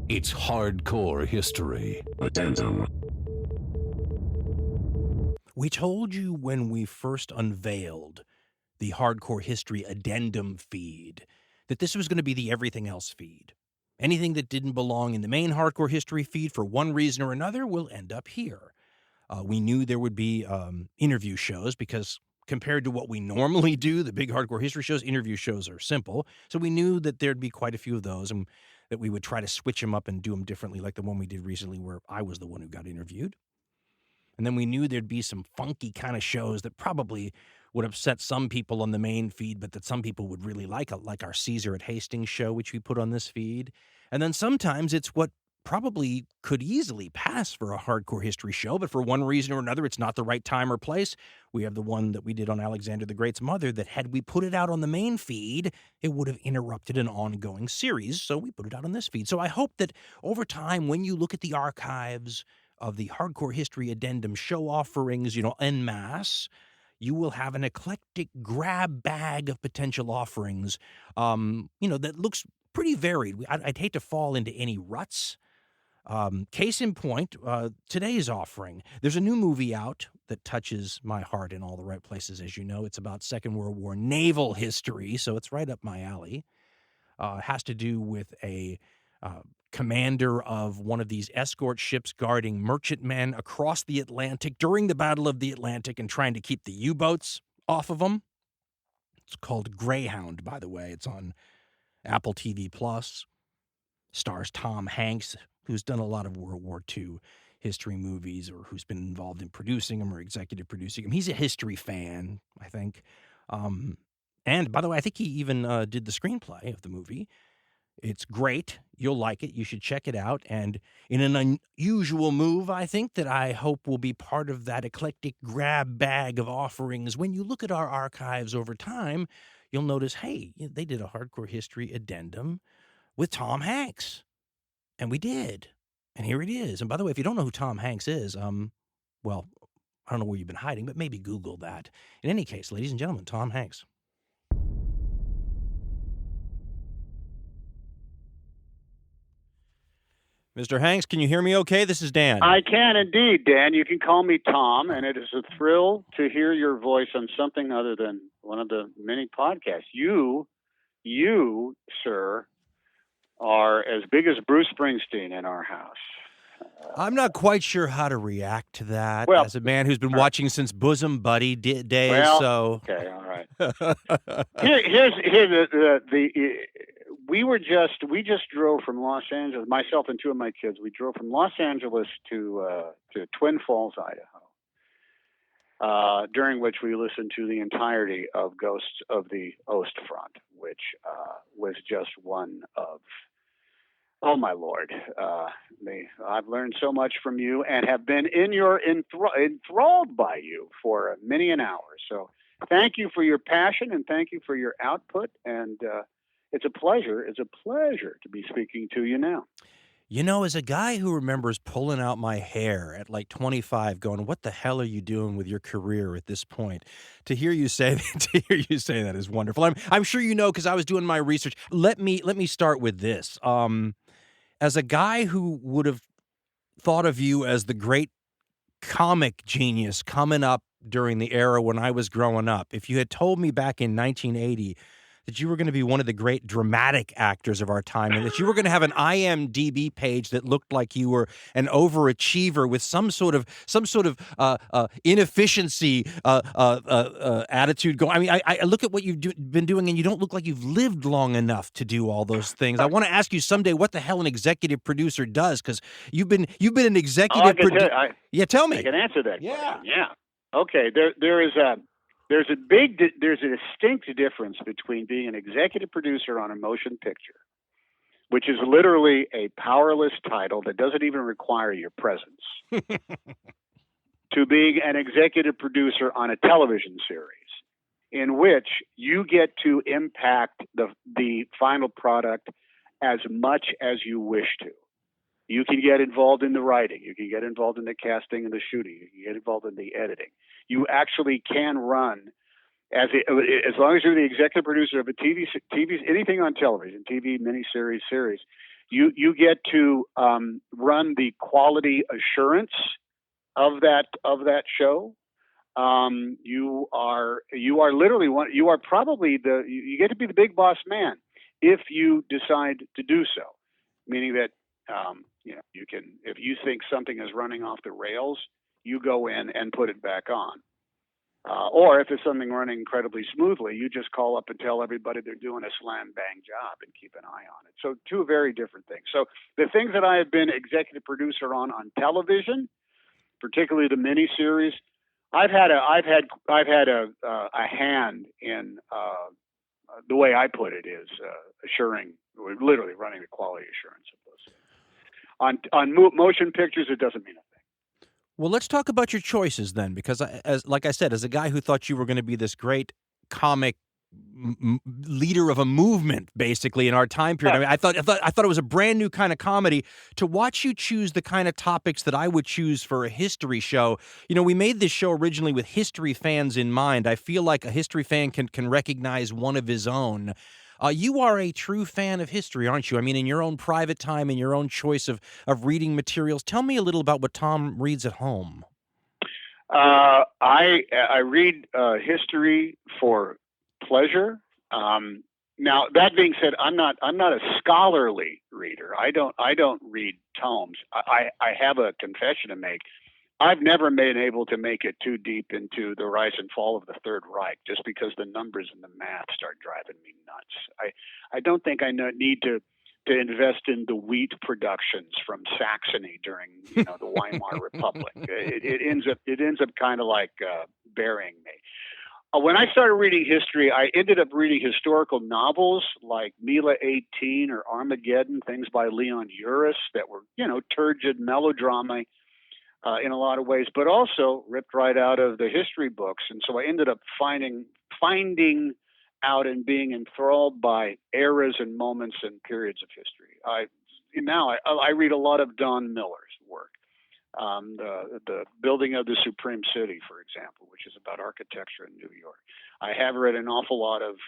It's hardcore history. Addendum. We told you when we first unveiled the Hardcore History Addendum feed that this was going to be the everything else feed. Anything that didn't belong in the main Hardcore History feed for one reason or another will end up here. We knew there would be interview shows because compared to what we normally do, the big Hardcore History shows, interview shows are simple. So we knew that there'd be quite a few of those and that we would try to switch them up and do them differently, like the one we did recently where I was the one who got interviewed. And then we knew there'd be some funky kind of shows that probably would upset some people on the main feed, but that some people would really like our Caesar at Hastings show, which we put on this feed. And then sometimes it's what probably could easily pass for a hardcore history show, but for one reason or another, it's not the right time or place. We have the one that we did on Alexander the Great's mother that had we put it out on the main feed, it would have interrupted an ongoing series, so we put it out on this feed. So I hope that over time, when you look at the archives of the Hardcore History Addendum show offerings, en masse, you will have an eclectic grab bag of potential offerings, that looks pretty varied. I'd hate to fall into any ruts. Case in point, today's offering. There's a new movie out that touches my heart in all the right places, as you know. It's about Second World War naval history, so it's right up my alley. It has to do with a commander of one of these escort ships guarding merchantmen across the Atlantic during the Battle of the Atlantic and trying to keep the U-boats off of them. It's called Greyhound, by the way. It's on Apple TV+. Stars Tom Hanks, who's done a lot of World War II history movies or who's been involved in producing them or executive producing them. He's a history fan, I think. And by the way, I think he even did the screenplay of the movie. It's great. You'll like it. You should check it out. And in an unusual move, I think, that I hope will be part of that eclectic grab bag of offerings. When you look at our archives over time, you'll notice, hey, they did a Hardcore History Addendum with Tom Hanks. And we did. And here it is. And by the way, if you don't know who Tom Hanks is, well, I don't know where you've been hiding, but maybe Google that. In any case, ladies and gentlemen, Tom Hanks. Mr. Hanks, can you hear me okay? This is Dan. I can indeed, Dan. You can call me Tom, and it is a thrill to hear your voice on something other than one of the many podcasts. You, sir, are as big as Bruce Springsteen in our house. I'm not quite sure how to react to that as a man who's been watching since Bosom Buddy days. So okay, all right. We just drove from Los Angeles. Myself and two of my kids. We drove from Los Angeles to Twin Falls, Idaho. During which we listened to the entirety of Ghosts of the Ostfront, which was just one of. Oh, my Lord. I've learned so much from you and have been enthralled by you for many an hour. So thank you for your passion and thank you for your output. And it's a pleasure. It's a pleasure to be speaking to you now. As a guy who remembers pulling out my hair at like 25 going, what the hell are you doing with your career at this point? To hear you say that is wonderful. I'm sure you know because I was doing my research. Let me start with this. As a guy who would have thought of you as the great comic genius coming up during the era when I was growing up, if you had told me back in 1980 that you were going to be one of the great dramatic actors of our time and that you were going to have an IMDb page that looked like you were an overachiever with some sort of inefficiency attitude going. I mean, I look at what you've been doing and you don't look like you've lived long enough to do all those things. I want to ask you someday what the hell an executive producer does because you've been an executive producer. Yeah, tell me. I can answer that question. Yeah. Okay, There's a distinct difference between being an executive producer on a motion picture, which is literally a powerless title that doesn't even require your presence, to being an executive producer on a television series in which you get to impact the final product as much as you wish to. You can get involved in the writing. You can get involved in the casting and the shooting. You can get involved in the editing. You actually can run, as long as you're the executive producer of a TV, anything on television, TV, miniseries, series, You get to run the quality assurance of that show. You are literally you are probably you get to be the big boss man if you decide to do so. Meaning that you can, if you think something is running off the rails, you go in and put it back on. Or if it's something running incredibly smoothly, you just call up and tell everybody they're doing a slam bang job and keep an eye on it. So two very different things. So the things that I have been executive producer on television, particularly the miniseries, I've had a hand in the way I put it is assuring, literally running the quality assurance of those. On motion pictures, it doesn't mean a thing. Well, let's talk about your choices then, because like I said, as a guy who thought you were going to be this great comic leader of a movement, basically in our time period. I mean, I thought it was a brand new kind of comedy. To watch you choose the kind of topics that I would choose for a history show. We made this show originally with history fans in mind. I feel like a history fan can recognize one of his own. You are a true fan of history, aren't you? I mean, in your own private time, in your own choice of reading materials. Tell me a little about what Tom reads at home. I read history for pleasure. Now, that being said, I'm not a scholarly reader. I don't read tomes. I have a confession to make. I've never been able to make it too deep into the rise and fall of the Third Reich, just because the numbers and the math start driving me nuts. I don't think I need to invest in the wheat productions from Saxony during the Weimar Republic. It ends up kind of like burying me. When I started reading history, I ended up reading historical novels like Mila 18 or Armageddon, things by Leon Uris that were turgid melodrama in a lot of ways, but also ripped right out of the history books. And so I ended up finding out and being enthralled by eras and moments and periods of history. I read a lot of Don Miller's work. The building of the Supreme City, for example, which is about architecture in New York. I have read an awful lot of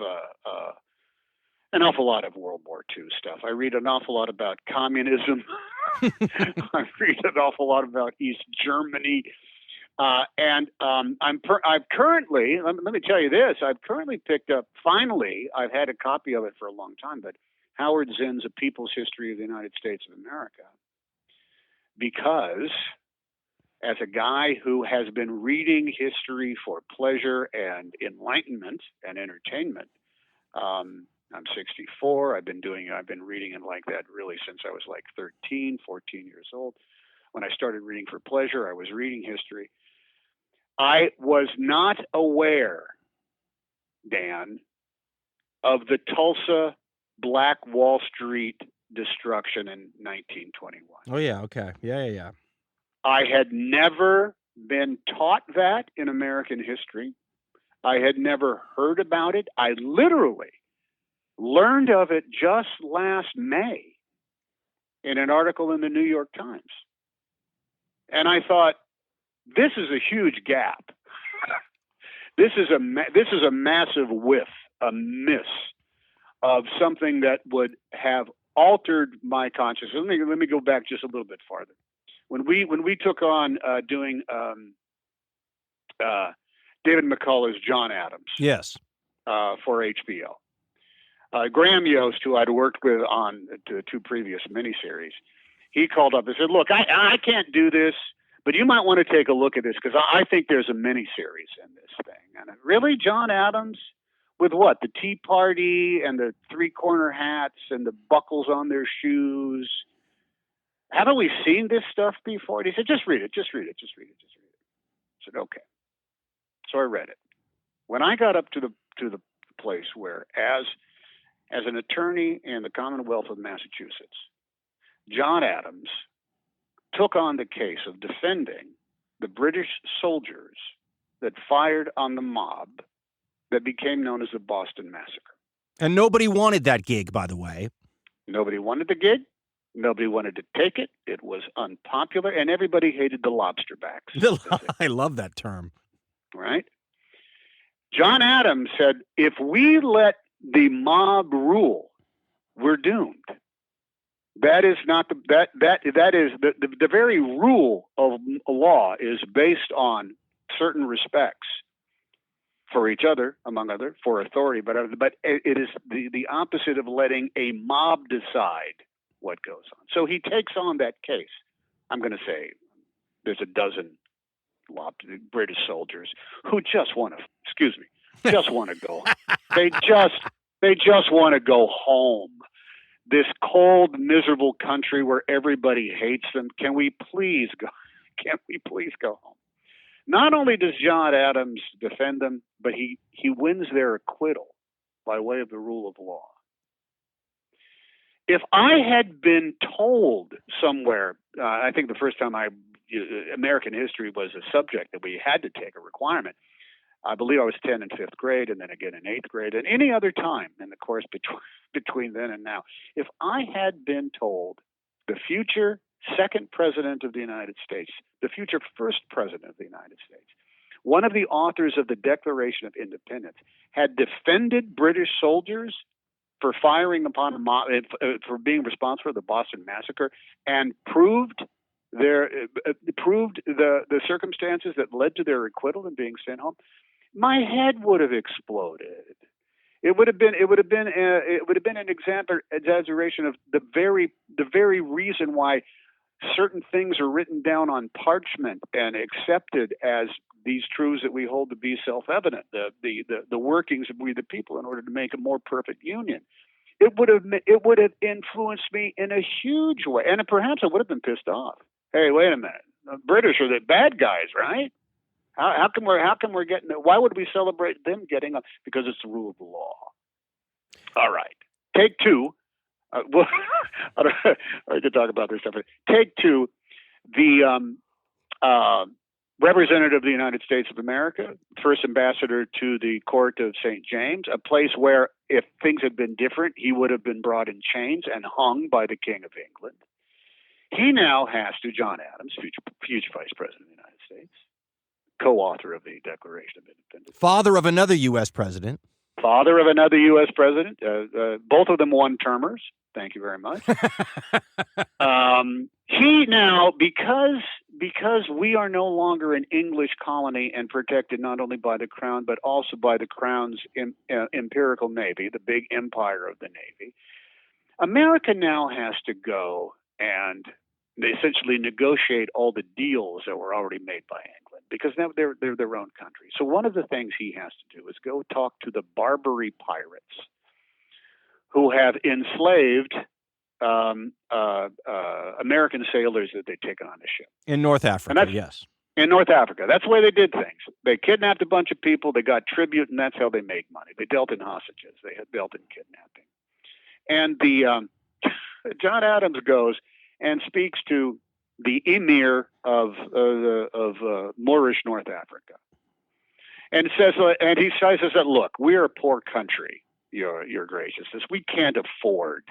World War II stuff. I read an awful lot about communism. I read an awful lot about East Germany. I've currently, let me tell you this, I've currently picked up, finally, I've had a copy of it for a long time, but Howard Zinn's A People's History of the United States of America. Because as a guy who has been reading history for pleasure and enlightenment and entertainment, I'm 64. I've been reading it like that really since I was like 13, 14 years old. When I started reading for pleasure, I was reading history. I was not aware, Dan, of the Tulsa Black Wall Street destruction in 1921. Oh, yeah. Okay. Yeah. I had never been taught that in American history. I had never heard about it. I literally learned of it just last May in an article in the New York Times. And I thought, this is a huge gap. This is a massive whiff, a miss of something that would have altered my consciousness. Let me go back just a little bit farther. When we took on doing David McCullough's John Adams, yes, for HBO, Graham Yost, who I'd worked with on the two previous miniseries, he called up and said, "Look, I can't do this, but you might want to take a look at this because I think there's a miniseries in this thing." And really, John Adams? With what? The Tea Party and the three-corner hats and the buckles on their shoes. Haven't we seen this stuff before? And he said, just read it. I said, okay. So I read it. When I got up to the place where, as an attorney in the Commonwealth of Massachusetts, John Adams took on the case of defending the British soldiers that fired on the mob that became known as the Boston Massacre. And nobody wanted that gig, by the way. Nobody wanted the gig. Nobody wanted to take it. It was unpopular, and everybody hated the lobster backs. I love that term. Right? John Adams said, if we let the mob rule, we're doomed. That is not that is the very rule of law is based on certain respects for each other, among other, for authority, but it is the opposite of letting a mob decide what goes on. So he takes on that case. I'm going to say there's a dozen British soldiers who just want to, just want to go. They just want to go home. This cold, miserable country where everybody hates them. Can we please go? Can we please go home? Not only does John Adams defend them, but he wins their acquittal by way of the rule of law. If I had been told somewhere, I think the first time American history was a subject that we had to take, a requirement, I believe I was 10 in 5th grade and then again in 8th grade and any other time in the course between then and now. If I had been told the future second president of the United States, the future first president of the United States, one of the authors of the Declaration of Independence, had defended British soldiers for firing upon a mob, for being responsible for the Boston Massacre, and proved the circumstances that led to their acquittal and being sent home, my head would have exploded. It would have been an exaggeration of the very reason why certain things are written down on parchment and accepted as these truths that we hold to be self-evident, the workings of we the people in order to make a more perfect union. It would have influenced me in a huge way, and perhaps I would have been pissed off. Hey, wait a minute, the British are the bad guys, right? How come we're getting? Why would we celebrate them getting up? Because it's the rule of the law. All right, take two. Well, I could talk about this stuff. Take two. The representative of the United States of America, first ambassador to the court of St. James, a place where if things had been different, he would have been brought in chains and hung by the King of England. He now has to, John Adams, future vice president of the United States, co-author of the Declaration of Independence. Father of another U.S. president. Father of another U.S. president. Both of them one-termers. Thank you very much. He now, because we are no longer an English colony and protected not only by the Crown, but also by the Crown's imperial navy, the big empire of the Navy, America now has to go and they essentially negotiate all the deals that were already made by England, because now they're their own country. So one of the things he has to do is go talk to the Barbary pirates who have enslaved American sailors that they'd taken on the ship. In North Africa, yes. In North Africa. That's the way they did things. They kidnapped a bunch of people, they got tribute, and that's how they made money. They dealt in hostages. They had dealt in kidnapping. And the John Adams goes and speaks to the emir of Moorish North Africa, and says, and he says that, look, we're a poor country, your graciousness. We can't afford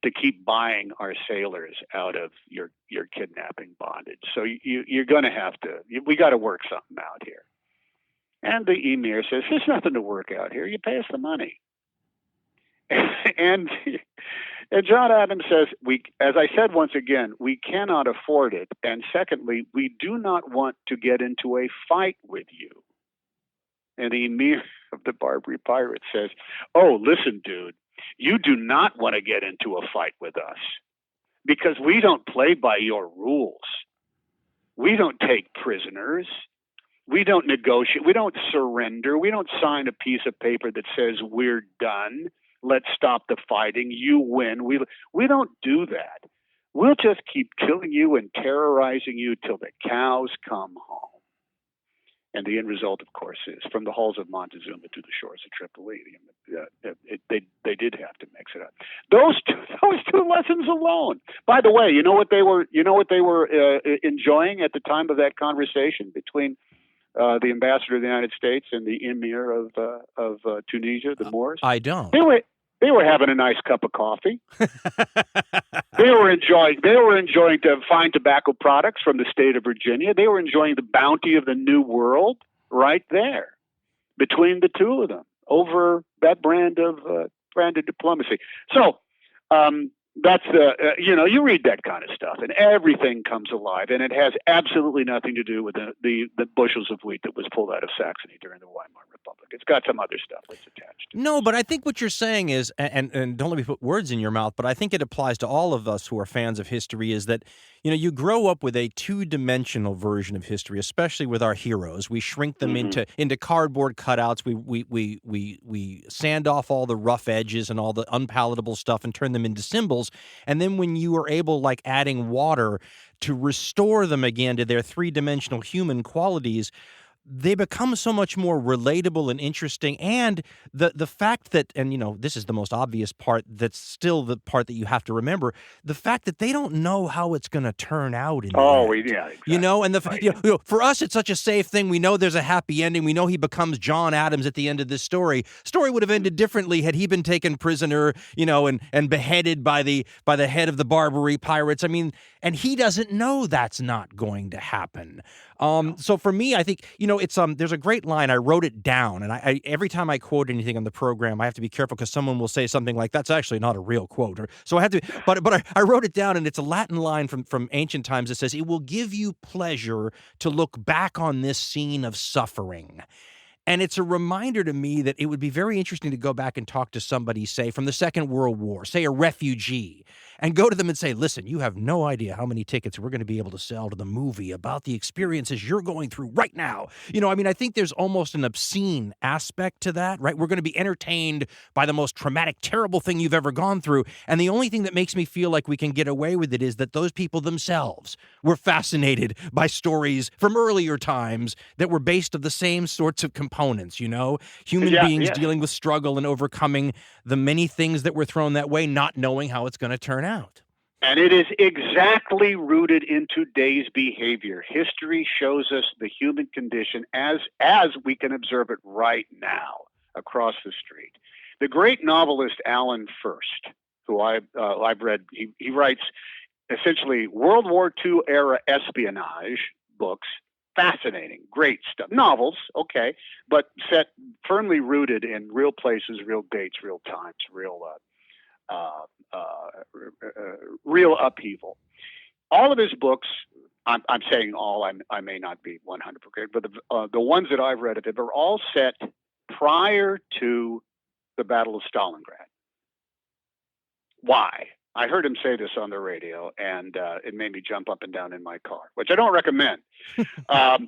to keep buying our sailors out of your kidnapping bondage. So you're going to have to. We got to work something out here. And the emir says, there's nothing to work out here. You pay us the money. And John Adams says, as I said once again, we cannot afford it. And secondly, we do not want to get into a fight with you. And the emir of the Barbary pirates says, oh, listen, dude, you do not want to get into a fight with us because we don't play by your rules. We don't take prisoners. We don't negotiate. We don't surrender. We don't sign a piece of paper that says we're done. Let's stop the fighting. You win. We don't do that. We'll just keep killing you and terrorizing you till the cows come home. And the end result, of course, is from the halls of Montezuma to the shores of Tripoli. They did have to mix it up. Those two lessons alone. By the way, you know what they were enjoying at the time of that conversation between the ambassador of the United States and the emir of Tunisia, the Moors? I don't. They were having a nice cup of coffee. They were enjoying to find tobacco products from the state of Virginia. They were enjoying the bounty of the New World right there between the two of them over that brand of diplomacy. So That's you read that kind of stuff, and everything comes alive, and it has absolutely nothing to do with the bushels of wheat that was pulled out of Saxony during the Weimar Republic. It's got some other stuff that's attached to it. No, but I think what you're saying is, and don't let me put words in your mouth, but I think it applies to all of us who are fans of history, is that, you grow up with a two-dimensional version of history, especially with our heroes. We shrink them into cardboard cutouts. We sand off all the rough edges and all the unpalatable stuff and turn them into symbols. And then when you are able, like adding water, to restore them again to their three-dimensional human qualities, they become so much more relatable and interesting. And the fact that, and this is the most obvious part, that's still the part that you have to remember, the fact that they don't know how it's going to turn out in the end. Yeah, exactly. And for us, it's such a safe thing. We know there's a happy ending. We know he becomes John Adams at the end of this story. Story would have ended differently had he been taken prisoner, and beheaded by the head of the Barbary pirates. I mean, and he doesn't know that's not going to happen. So for me, I think, it's there's a great line. I wrote it down, and I every time I quote anything on the program, I have to be careful because someone will say something like, "That's actually not a real quote," so I have to. But I wrote it down, and it's a Latin line from ancient times that says, "It will give you pleasure to look back on this scene of suffering." And it's a reminder to me that it would be very interesting to go back and talk to somebody, say, from the Second World War, say a refugee, and go to them and say, listen, you have no idea how many tickets we're going to be able to sell to the movie about the experiences you're going through right now. I think there's almost an obscene aspect to that, right? We're going to be entertained by the most traumatic, terrible thing you've ever gone through. And the only thing that makes me feel like we can get away with it is that those people themselves were fascinated by stories from earlier times that were based of the same sorts of components, human beings dealing with struggle and overcoming the many things that were thrown that way, not knowing how it's going to turn out. And it is exactly rooted in today's behavior. History shows us the human condition as we can observe it right now across the street. The great novelist Alan First, who I've read, he writes essentially World War II era espionage books. Fascinating, great stuff. Novels, okay, but set firmly rooted in real places, real dates, real times, real upheaval. All of his books, I'm saying all, I may not be 100%, but the ones that I've read of it are all set prior to the Battle of Stalingrad. Why? I heard him say this on the radio, and it made me jump up and down in my car, which I don't recommend. But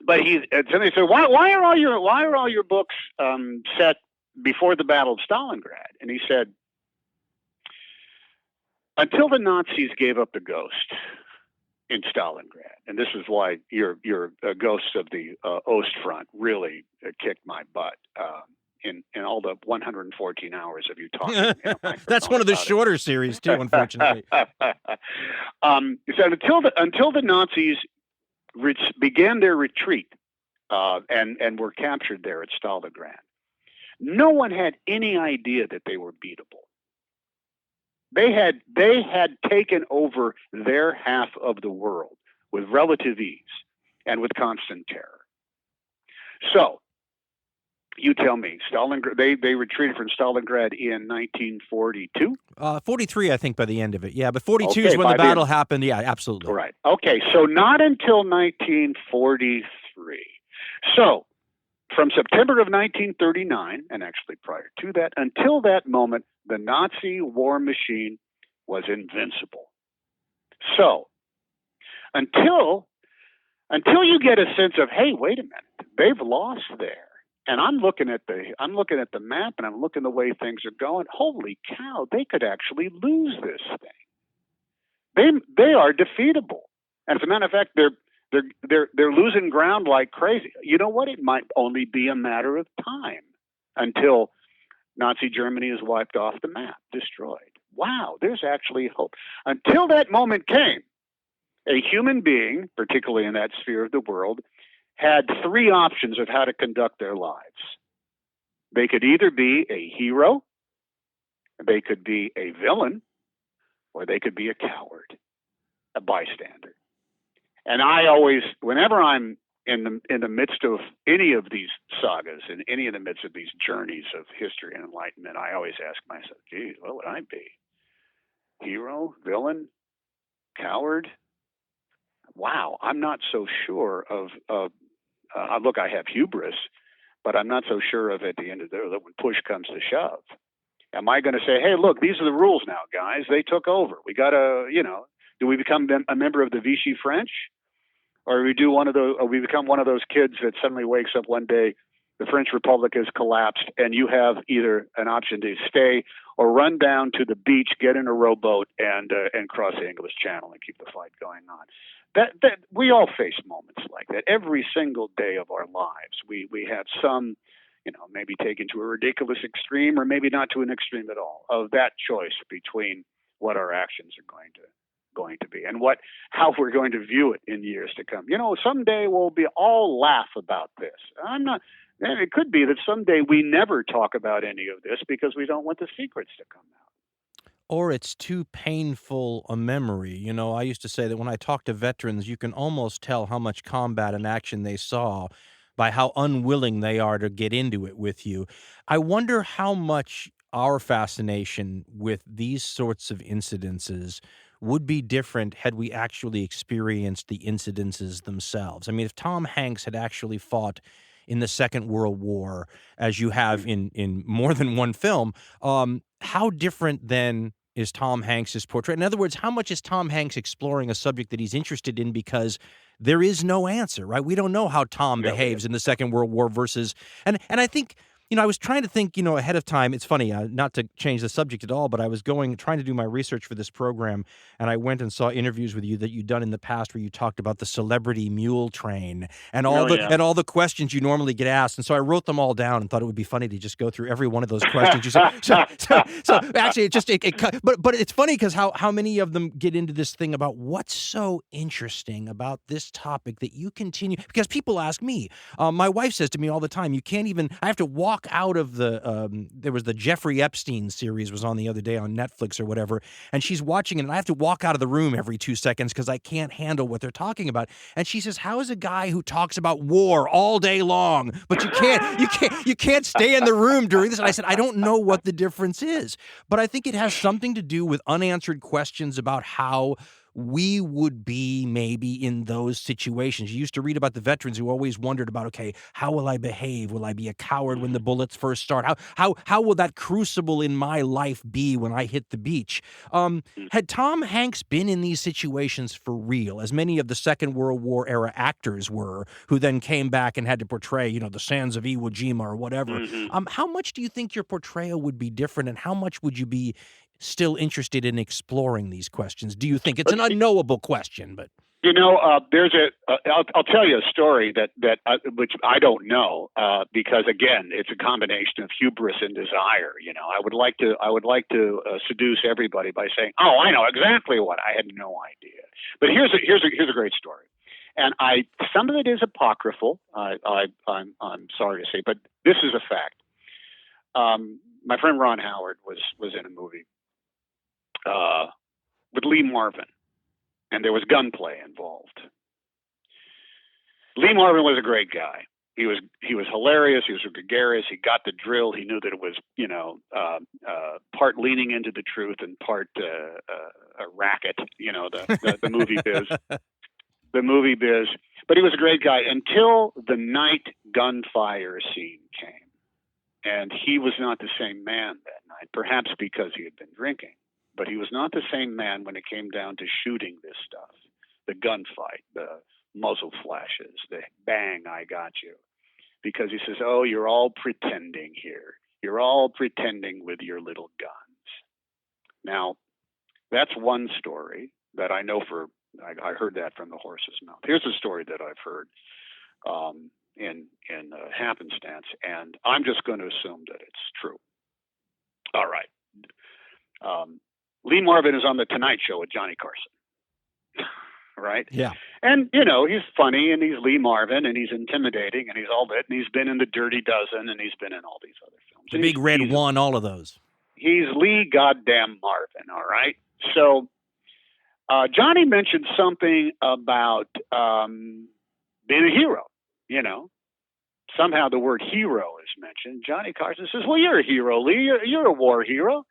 they said, why are all your books set before the Battle of Stalingrad? And he said, until the Nazis gave up the ghost in Stalingrad, and this is why your ghosts of the Ostfront really kicked my butt. In all the 114 hours of you talking. That's one of the shorter series too, unfortunately. He said until the Nazis began their retreat and were captured there at Stalingrad, no one had any idea that they were beatable. They had taken over their half of the world with relative ease and with constant terror. So, you tell me, Stalingrad. They retreated from Stalingrad in 1942. 43, I think, by the end of it. Yeah, but 42 is when the battle happened. Yeah, absolutely. Right. Okay, so not until 1943. So, from September of 1939, and actually prior to that, until that moment, the Nazi war machine was invincible. So, until you get a sense of, hey, wait a minute, they've lost there. And I'm looking at the map, and I'm looking the way things are going. Holy cow! They could actually lose this thing. They are defeatable, and as a matter of fact, they're losing ground like crazy. You know what? It might only be a matter of time until Nazi Germany is wiped off the map, destroyed. Wow, there's actually hope. Until that moment came, a human being, particularly in that sphere of the world, had three options of how to conduct their lives. They could either be a hero, they could be a villain, or they could be a coward, a bystander. And I always, whenever I'm in the midst of any of these sagas, in any of the midst of these journeys of history and enlightenment, I always ask myself, geez, what would I be? hero, villain, coward. Wow, I'm not so sure of. Look, I have hubris, but I'm not so sure of at the end of the day that when push comes to shove. Am I going to say, hey, look, these are the rules now, guys. They took over. We got to, do we become a member of the Vichy French? Or we become one of those kids that suddenly wakes up one day, the French Republic has collapsed, and you have either an option to stay or run down to the beach, get in a rowboat, and cross the English Channel and keep the fight going on. That we all face moments like that every single day of our lives. We have some, maybe taken to a ridiculous extreme, or maybe not to an extreme at all, of that choice between what our actions are going to be and how we're going to view it in years to come. Someday we'll all laugh about this. It could be that someday we never talk about any of this because we don't want the secrets to come out. Or it's too painful a memory. I used to say that when I talk to veterans, you can almost tell how much combat and action they saw by how unwilling they are to get into it with you. I wonder how much our fascination with these sorts of incidences would be different had we actually experienced the incidences themselves. I mean, if Tom Hanks had actually fought in the Second World War, as you have in more than one film, how different then is Tom Hanks's portrait? In other words, how much is Tom Hanks exploring a subject that he's interested in because there is no answer, right? We don't know how Tom behaves in the Second World War versus, and I think, I was trying to think, ahead of time. It's funny, not to change the subject at all, but I was trying to do my research for this program, and I went and saw interviews with you that you'd done in the past where you talked about the celebrity mule train and all the questions you normally get asked. And so I wrote them all down and thought it would be funny to just go through every one of those questions. You said, so actually, but it's funny because how many of them get into this thing about what's so interesting about this topic that you continue, because people ask me, my wife says to me all the time, I have to walk out of there was the Jeffrey Epstein series was on the other day on Netflix or whatever, and she's watching it, and I have to walk out of the room every 2 seconds because I can't handle what they're talking about. And she says, how is a guy who talks about war all day long, but you can't stay in the room during this? And I said, I don't know what the difference is, but I think it has something to do with unanswered questions about how we would be maybe in those situations. You used to read about the veterans who always wondered about, okay, how will I behave? Will I be a coward when the bullets first start? How will that crucible in my life be when I hit the beach? Had Tom Hanks been in these situations for real, as many of the Second World War era actors were, who then came back and had to portray, the sands of Iwo Jima or whatever, how much do you think your portrayal would be different, and how much would you be still interested in exploring these questions? Do you think it's an unknowable question? But there's I'll tell you a story that which I don't know because again, it's a combination of hubris and desire. I would like to seduce everybody by saying, "Oh, I know exactly what." I had no idea. But here's a great story, and some of it is apocryphal. I'm sorry to say, but this is a fact. My friend Ron Howard was in a movie with Lee Marvin, and there was gunplay involved. Lee Marvin was a great guy. He was hilarious. He was gregarious. He got the drill. He knew that it was part leaning into the truth and part a racket. The movie biz, the movie biz. But he was a great guy until the night gunfire scene came, and he was not the same man that night. Perhaps because he had been drinking. But he was not the same man when it came down to shooting this stuff, the gunfight, the muzzle flashes, the bang, I got you. Because he says, oh, you're all pretending here. You're all pretending with your little guns. Now, that's one story that I know I heard that from the horse's mouth. Here's a story that I've heard in happenstance, and I'm just going to assume that it's true. All right. Lee Marvin is on the Tonight Show with Johnny Carson, right? Yeah. And, he's funny, and he's Lee Marvin, and he's intimidating, and he's all that, and he's been in The Dirty Dozen, and he's been in all these other films. The Big Red One, all of those. He's Lee goddamn Marvin, all right? So Johnny mentioned something about being a hero, Somehow the word hero is mentioned. Johnny Carson says, well, you're a hero, Lee. You're a war hero.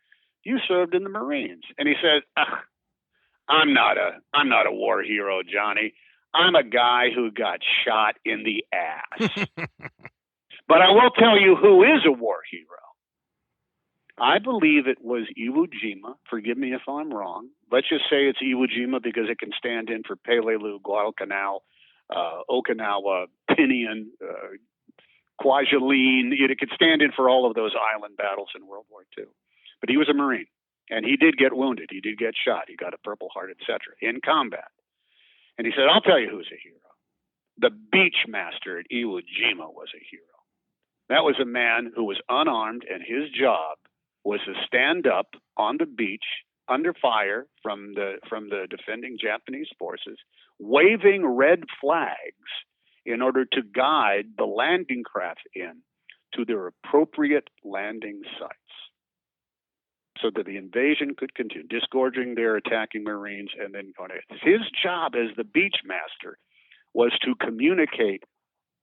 you served in the Marines. And he said, I'm not a war hero, Johnny. I'm a guy who got shot in the ass. But I will tell you who is a war hero. I believe it was Iwo Jima. Forgive me if I'm wrong. Let's just say it's Iwo Jima because it can stand in for Peleliu, Guadalcanal, Okinawa, Tinian, Kwajalein. It could stand in for all of those island battles in World War II. But he was a Marine, and he did get wounded. He did get shot. He got a Purple Heart, etc., in combat. And he said, I'll tell you who's a hero. The beach master at Iwo Jima was a hero. That was a man who was unarmed, and his job was to stand up on the beach under fire from the defending Japanese forces, waving red flags in order to guide the landing craft in to their appropriate landing sites so that the invasion could continue, disgorging their attacking Marines and then going to. His job as the beach master was to communicate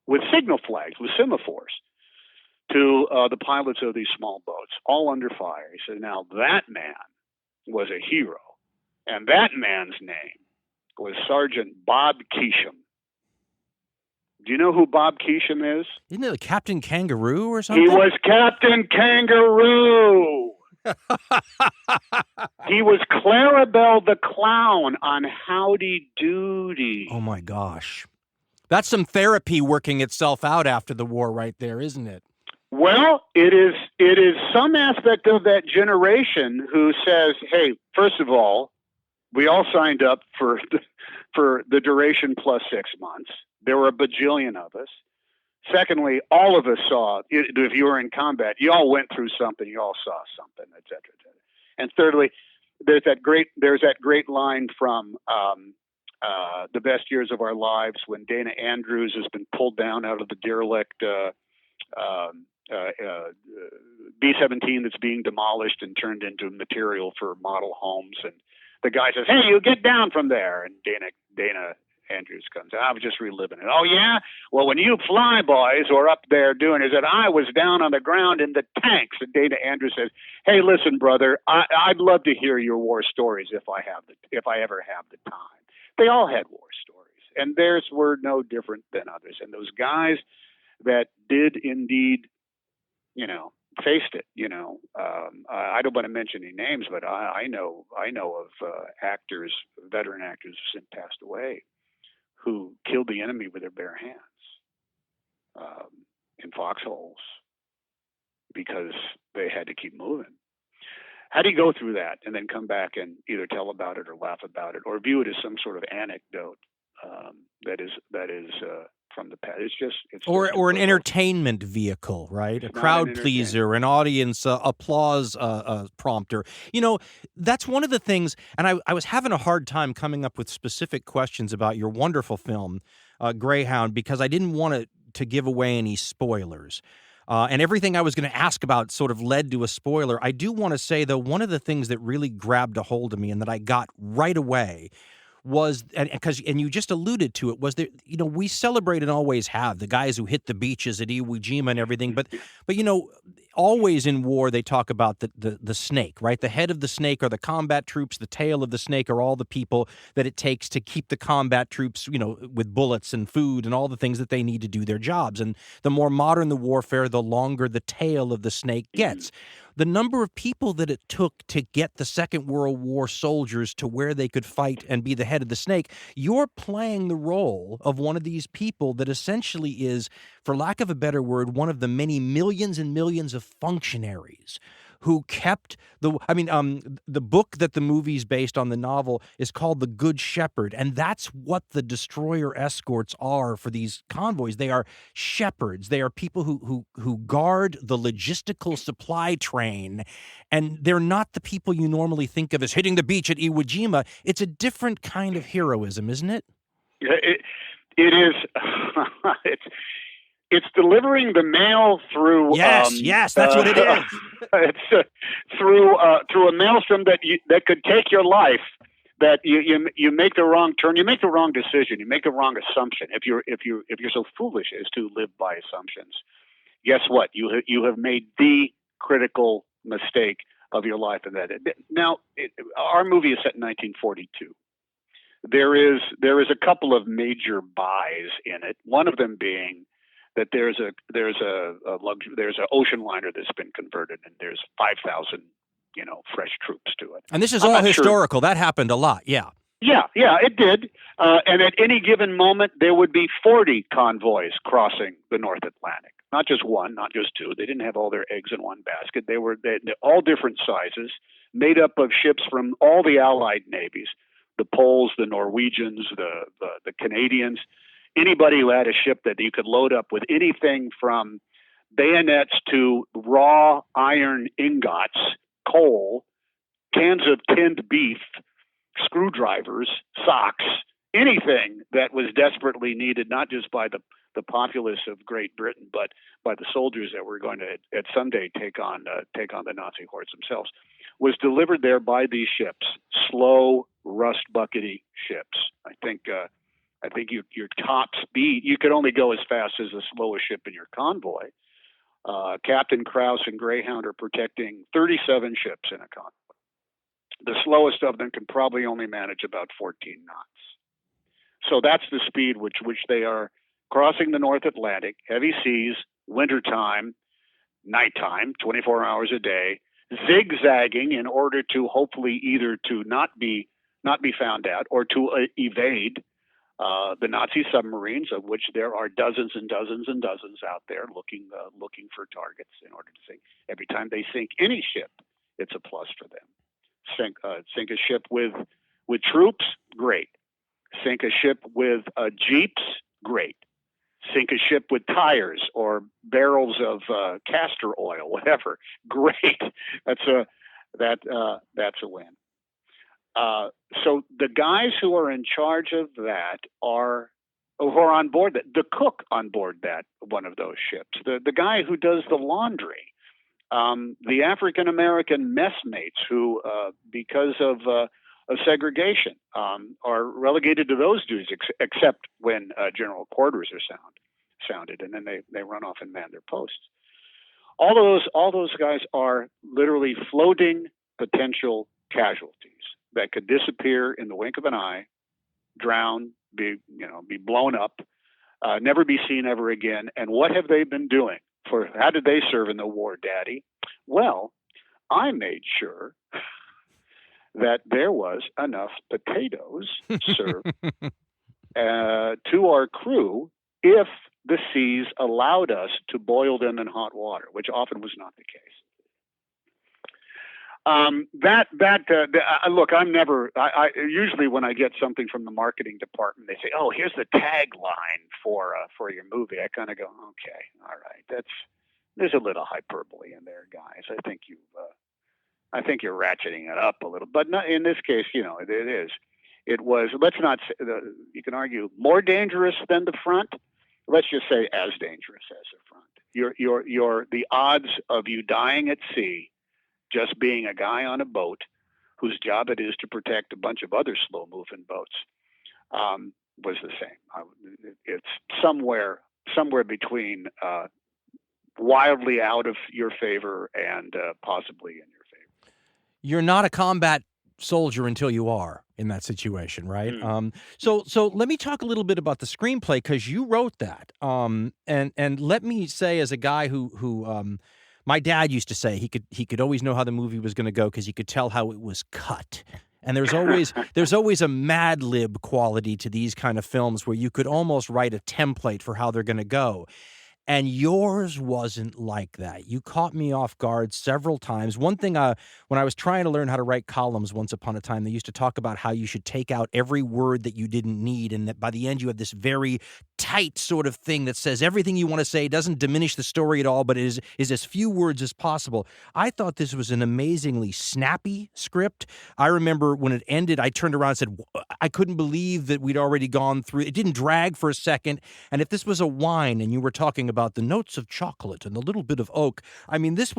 with signal flags, with semaphores, to the pilots of these small boats, all under fire. He said, now that man was a hero, and that man's name was Sergeant Bob Keesham. Do you know who Bob Keesham is? Isn't it Captain Kangaroo or something? He was Captain Kangaroo. He was Clarabelle the Clown on Howdy Doody. Oh, my gosh. That's some therapy working itself out after the war right there, isn't it? Well, it is some aspect of that generation who says, hey, first of all, we all signed up for the duration plus 6 months. There were a bajillion of us. Secondly, all of us saw, if you were in combat, you all went through something, you all saw something, et cetera, et cetera. And thirdly, there's that great line from The Best Years of Our Lives when Dana Andrews has been pulled down out of the derelict B-17 that's being demolished and turned into material for model homes, and the guy says, "Hey, you get down from there," and Dana Andrews comes out. I was just reliving it. Oh yeah, well when you fly boys were up there doing it, I was down on the ground in the tanks. And Dana Andrews says, "Hey, listen, brother, I'd love to hear your war stories if I ever have the time." They all had war stories, and theirs were no different than others. And those guys that did indeed, faced it. I don't want to mention any names, but I know of actors, veteran actors who since passed away, who killed the enemy with their bare hands in foxholes because they had to keep moving. How do you go through that and then come back and either tell about it or laugh about it or view it as some sort of anecdote that is from the past? It's or an entertainment vehicle, right? A crowd pleaser, an audience applause prompter. That's one of the things. And I was having a hard time coming up with specific questions about your wonderful film, Greyhound, because I didn't want to give away any spoilers. And everything I was going to ask about sort of led to a spoiler. I do want to say, though, one of the things that really grabbed a hold of me and that I got right away was, and you just alluded to it, was that, we celebrate and always have the guys who hit the beaches at Iwo Jima and everything. But always in war, they talk about the snake, right? The head of the snake are the combat troops. The tail of the snake are all the people that it takes to keep the combat troops, with bullets and food and all the things that they need to do their jobs. And the more modern the warfare, the longer the tail of the snake gets. The number of people that it took to get the Second World War soldiers to where they could fight and be the head of the snake, you're playing the role of one of these people that essentially is, for lack of a better word, one of the many millions and millions of functionaries who kept the book that the movie's based on, the novel, is called The Good Shepherd, and that's what the destroyer escorts are for these convoys. They are shepherds. They are people who guard the logistical supply train, and they're not the people you normally think of as hitting the beach at Iwo Jima. It's a different kind of heroism, isn't it? It is. It's delivering the mail through. Yes, that's what it is. It's through a maelstrom that could take your life. That you make the wrong turn, you make the wrong decision, you make the wrong assumption. If you're so foolish as to live by assumptions, guess what? You have made the critical mistake of your life. And that now our movie is set in 1942. There is a couple of major buys in it. One of them being that there's an ocean liner that's been converted, and there's 5,000 fresh troops to it. And this is all historical. That happened a lot. Yeah. Yeah, it did. And at any given moment, there would be 40 convoys crossing the North Atlantic. Not just one, not just two. They didn't have all their eggs in one basket. They're all different sizes, made up of ships from all the Allied navies, the Poles, the Norwegians, the Canadians, anybody who had a ship that you could load up with anything from bayonets to raw iron ingots, coal, cans of tinned beef, screwdrivers, socks, anything that was desperately needed, not just by the populace of Great Britain, but by the soldiers that were going to at Sunday take on the Nazi hordes themselves, was delivered there by these ships, slow, rust buckety ships. I think your top speed, you could only go as fast as the slowest ship in your convoy. Captain Krause and Greyhound are protecting 37 ships in a convoy. The slowest of them can probably only manage about 14 knots. So that's the speed which they are crossing the North Atlantic, heavy seas, wintertime, nighttime, 24 hours a day, zigzagging in order to hopefully either to not be found out or to evade the Nazi submarines, of which there are dozens and dozens and dozens out there looking for targets in order to sink. Every time they sink any ship, it's a plus for them. Sink a ship with troops, great. Sink a ship with jeeps, great. Sink a ship with tires or barrels of castor oil, whatever, great. That's a win. So the guys who are in charge of that who are on board the cook on board that one of those ships, the guy who does the laundry, the African American messmates who, because of segregation, are relegated to those duties, except when general quarters are sounded, and then they run off and man their posts. All those guys are literally floating potential casualties that could disappear in the wink of an eye, drown, be blown up, never be seen ever again. And what have they been doing? How did they serve in the war, Daddy? Well, I made sure that there was enough potatoes served to our crew if the seas allowed us to boil them in hot water, which often was not the case. Look, I usually when I get something from the marketing department, they say, "Oh, here's the tagline for your movie." I kind of go, "Okay, all right, there's a little hyperbole in there, guys. I think you're ratcheting it up a little, but not in this case. It is. It was. Let's not say, you can argue more dangerous than the front. Let's just say as dangerous as the front. The odds of you dying at sea, just being a guy on a boat whose job it is to protect a bunch of other slow-moving boats, was the same. It's somewhere between wildly out of your favor and possibly in your favor. You're not a combat soldier until you are in that situation, right? So let me talk a little bit about the screenplay, because you wrote that. And let me say, as a guy who my dad used to say he could always know how the movie was going to go because he could tell how it was cut. And there's always a Mad Lib quality to these kind of films where you could almost write a template for how they're going to go. And yours wasn't like that. You caught me off guard several times. One thing, when I was trying to learn how to write columns once upon a time, they used to talk about how you should take out every word that you didn't need, and that by the end you have this very tight sort of thing that says everything you want to say, doesn't diminish the story at all, but is as few words as possible. I thought this was an amazingly snappy script. I remember when it ended, I turned around and said, I couldn't believe that we'd already gone through. It didn't drag for a second. And if this was a wine and you were talking about about the notes of chocolate and a little bit of oak. I mean, this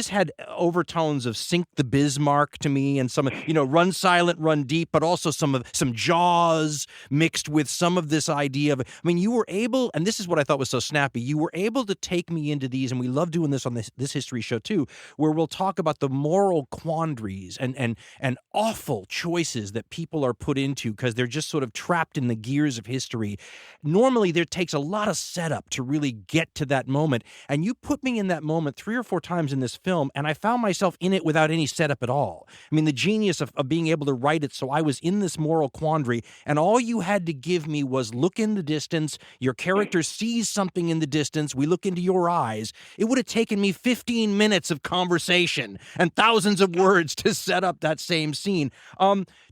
had overtones of Sink the Bismarck to me, and some, Run Silent, Run Deep, but also some Jaws mixed with some of this idea of, you were able, and this is what I thought was so snappy, you were able to take me into these, and we love doing this on this history show too, where we'll talk about the moral quandaries and awful choices that people are put into because they're just sort of trapped in the gears of history. Normally, there takes a lot of setup to really get to that moment, and you put me in that moment 3 or 4 times in this film, and I found myself in it without any setup at all. The genius of being able to write it so I was in this moral quandary, and all you had to give me was look in the distance, your character sees something in the distance, we look into your eyes. It would have taken me 15 minutes of conversation and thousands of words to set up that same scene.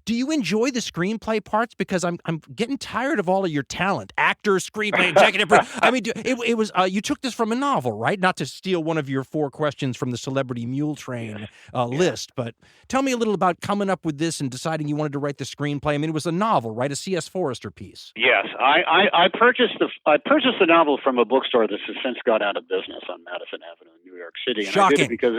Do you enjoy the screenplay parts? Because I'm getting tired of all of your talent, actor, screenplay, executive. It was you took this from a novel, right? Not to steal one of your 4 questions from the Celebrity Mule Train list, but tell me a little about coming up with this and deciding you wanted to write the screenplay. It was a novel, right? A C.S. Forester piece. Yes, I purchased the novel from a bookstore that has since got out of business on Madison Avenue in New York City. And Shocking. I did it because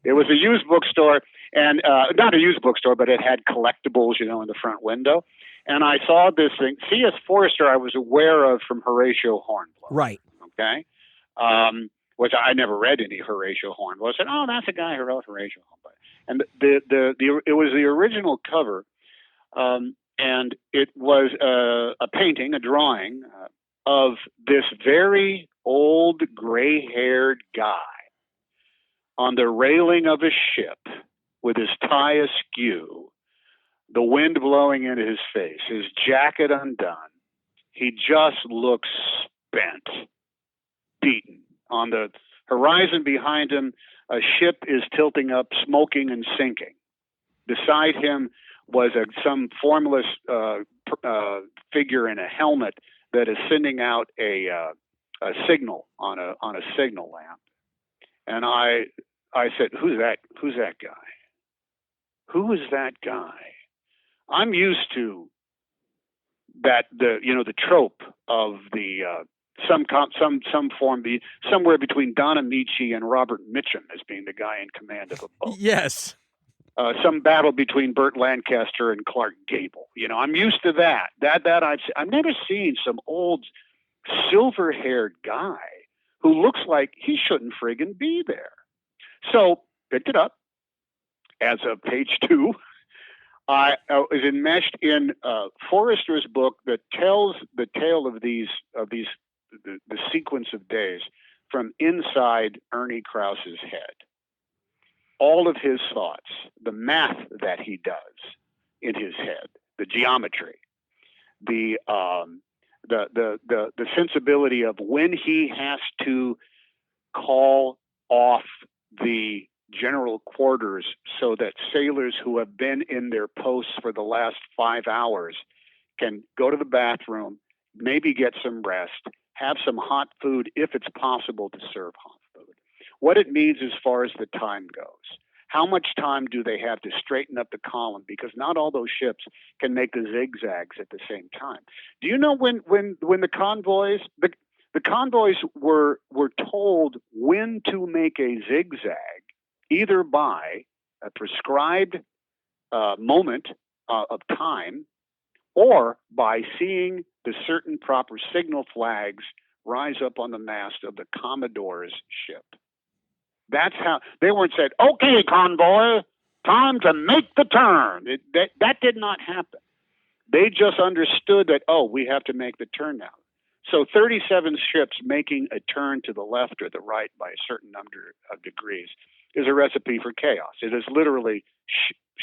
it was a used bookstore, and not a used bookstore, but it had collectibles, in the front window. And I saw this thing. C.S. Forester I was aware of from Horatio Hornblower. Right. Okay. Which I never read any Horatio Hornblower. I said, oh, that's a guy who wrote Horatio Hornblower. And it was the original cover, and it was a painting, a drawing of this very old gray-haired guy on the railing of a ship with his tie askew, the wind blowing into his face, his jacket undone. He just looks spent, beaten. On the horizon behind him, a ship is tilting up, smoking and sinking. Beside him was some formless figure in a helmet that is sending out a signal on a signal lamp. And I said, "Who's that guy? Who is that guy?" I'm used to that, the trope of the some form, somewhere between Don Amici and Robert Mitchum as being the guy in command of a boat. Yes. Some battle between Burt Lancaster and Clark Gable. I'm used to that. That I've never seen some old silver-haired guy who looks like he shouldn't friggin' be there. So picked it up as of page 2. I was enmeshed in Forrester's book that tells the tale of the sequence of days from inside Ernie Krause's head. All of his thoughts, the math that he does in his head, the geometry, the sensibility of when he has to call off the general quarters so that sailors who have been in their posts for the last 5 hours can go to the bathroom, maybe get some rest, have some hot food if it's possible to serve hot food. What it means as far as the time goes. How much time do they have to straighten up the column? Because not all those ships can make the zigzags at the same time. Do you know when the convoys were told when to make a zigzag, either by a prescribed moment of time or by seeing the certain proper signal flags rise up on the mast of the Commodore's ship? That's how they weren't said, "Okay, convoy, time to make the turn." That did not happen. They just understood that, we have to make the turn now. So 37 ships making a turn to the left or the right by a certain number of degrees is a recipe for chaos. It is literally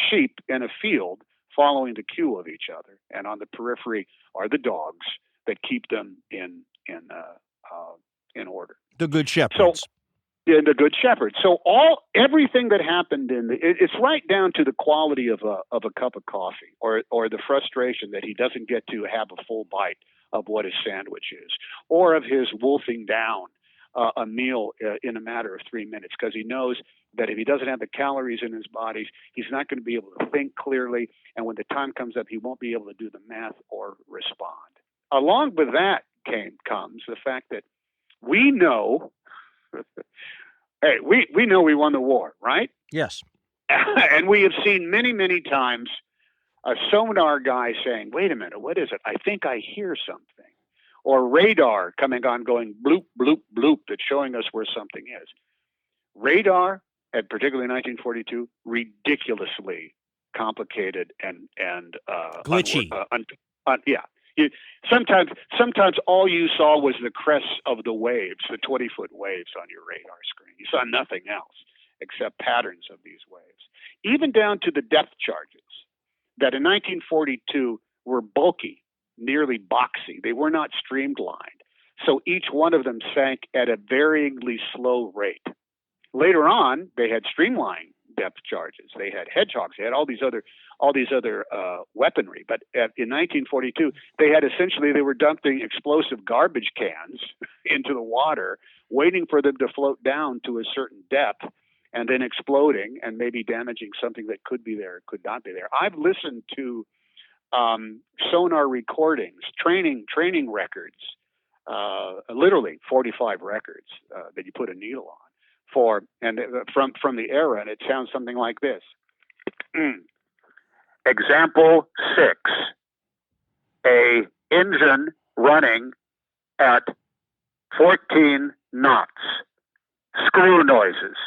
sheep in a field following the cue of each other, and on the periphery are the dogs that keep them in order. The Good Shepherds. The Good Shepherd. So everything that happened it's right down to the quality of a cup of coffee, or the frustration that he doesn't get to have a full bite of what his sandwich is, or of his wolfing down a meal in a matter of 3 minutes, because he knows that if he doesn't have the calories in his body, he's not going to be able to think clearly, and when the time comes up, he won't be able to do the math or respond. Along with that comes the fact that we know, hey, we know we won the war, right? Yes. And we have seen many, many times a sonar guy saying, wait a minute, what is it? I think I hear something. Or radar coming on going bloop, bloop, bloop, that's showing us where something is. Radar, and particularly 1942, ridiculously complicated and glitchy. Yeah. Sometimes all you saw was the crests of the waves, the 20-foot waves on your radar screen. You saw nothing else except patterns of these waves. Even down to the depth charges that in 1942 were bulky, nearly boxy. They were not streamlined. So each one of them sank at a varyingly slow rate. Later on, they had streamlined depth charges. They had hedgehogs. They had all these other weaponry. But in 1942, they were dumping explosive garbage cans into the water, waiting for them to float down to a certain depth, and then exploding and maybe damaging something that could be there, could not be there. I've listened to sonar recordings, training records, literally 45 records that you put a needle on from the era, and it sounds something like this. Example 6, a engine running at 14 knots, screw noises.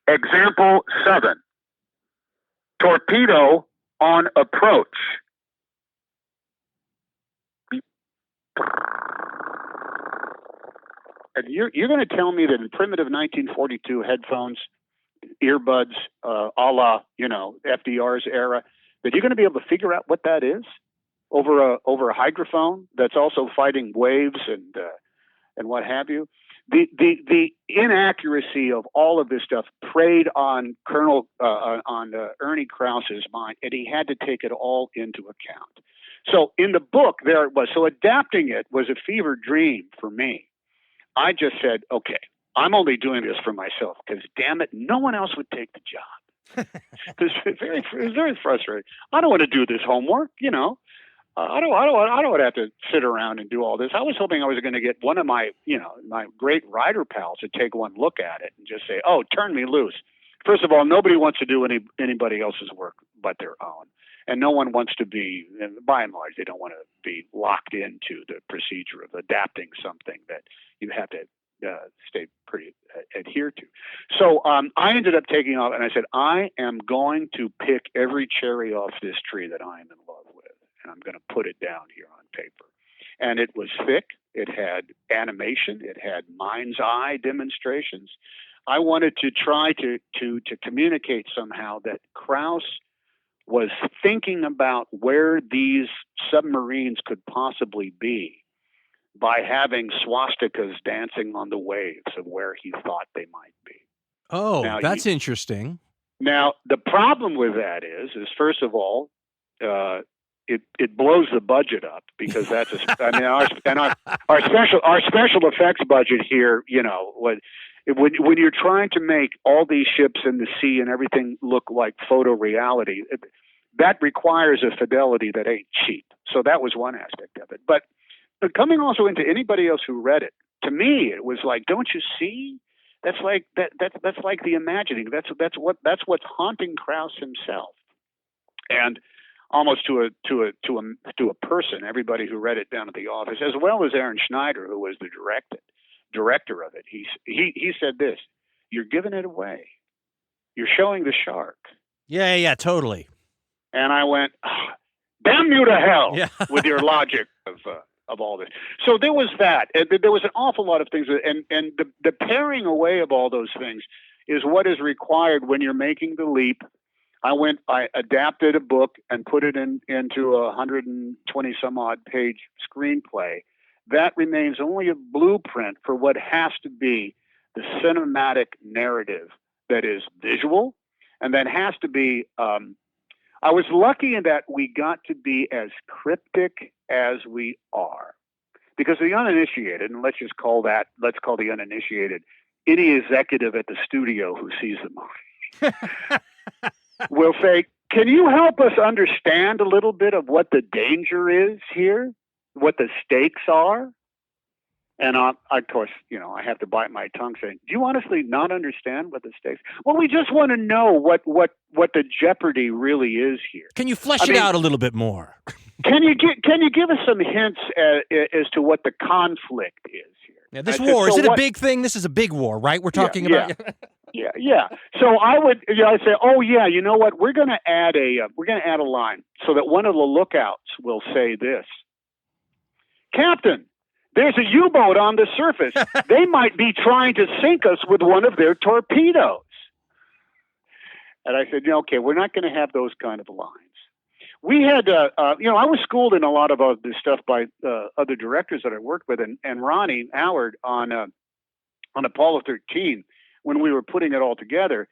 Example 7, torpedo on approach. And you're going to tell me that in primitive 1942 headphones, earbuds, a la, FDR's era, that you're going to be able to figure out what that is over a hydrophone that's also fighting waves and what have you? The inaccuracy of all of this stuff preyed on Ernie Krause's mind, and he had to take it all into account. So in the book, there it was. So adapting it was a fever dream for me. I just said, okay, I'm only doing this for myself because, damn it, no one else would take the job. It's very frustrating. I don't want to do this homework, I don't want to have to sit around and do all this. I was hoping I was going to get one of my, my great writer pals to take one look at it and just say, oh, turn me loose. First of all, nobody wants to do anybody else's work but their own. And no one wants to be, by and large, they don't want to be locked into the procedure of adapting something that you have to stay pretty adhere to. So I ended up taking off, and I said, I am going to pick every cherry off this tree that I am in love with, and I'm going to put it down here on paper. And it was thick. It had animation. It had mind's eye demonstrations. I wanted to try to communicate somehow that Krause was thinking about where these submarines could possibly be by having swastikas dancing on the waves of where he thought they might be. Oh, now, that's interesting. Now, the problem with that is first of all, it blows the budget up because that's our special effects budget here, when you're trying to make all these ships in the sea and everything look like photoreality, that requires a fidelity that ain't cheap. So that was one aspect of it. But coming also into anybody else who read it, to me, it was like, don't you see? That's like that's like the imagining. That's what's haunting Krause himself, and almost to a person. Everybody who read it down at the office, as well as Aaron Schneider, who was the director of it. He said this: "You're giving it away. You're showing the shark." Yeah, totally. And I went, oh, "Damn you to hell with your logic of all this." So there was that. There was an awful lot of things, and the paring away of all those things is what is required when you're making the leap. I adapted a book and put it into a 120 some odd page screenplay. That remains only a blueprint for what has to be the cinematic narrative that is visual, and that has to be. I was lucky in that we got to be as cryptic as we are, because the uninitiated, and let's call the uninitiated any executive at the studio who sees the movie will say, Can you help us understand a little bit of what the danger is here, what the stakes are? And of course, I have to bite my tongue saying, do you honestly not understand what the stakes? Well, we just want to know what the jeopardy really is here. Can you flesh it out a little bit more? Can you give us some hints as to what the conflict is here? Now, this war, is it a big thing? This is a big war, right? We're talking about. Yeah. So I would, I say, oh yeah, you know what? We're going to add a line so that one of the lookouts will say this: Captain, there's a U-boat on the surface. They might be trying to sink us with one of their torpedoes. And I said, okay, we're not going to have those kind of lines. We had, I was schooled in a lot of this stuff by other directors that I worked with, and Ronnie Howard on Apollo 13, when we were putting it all together,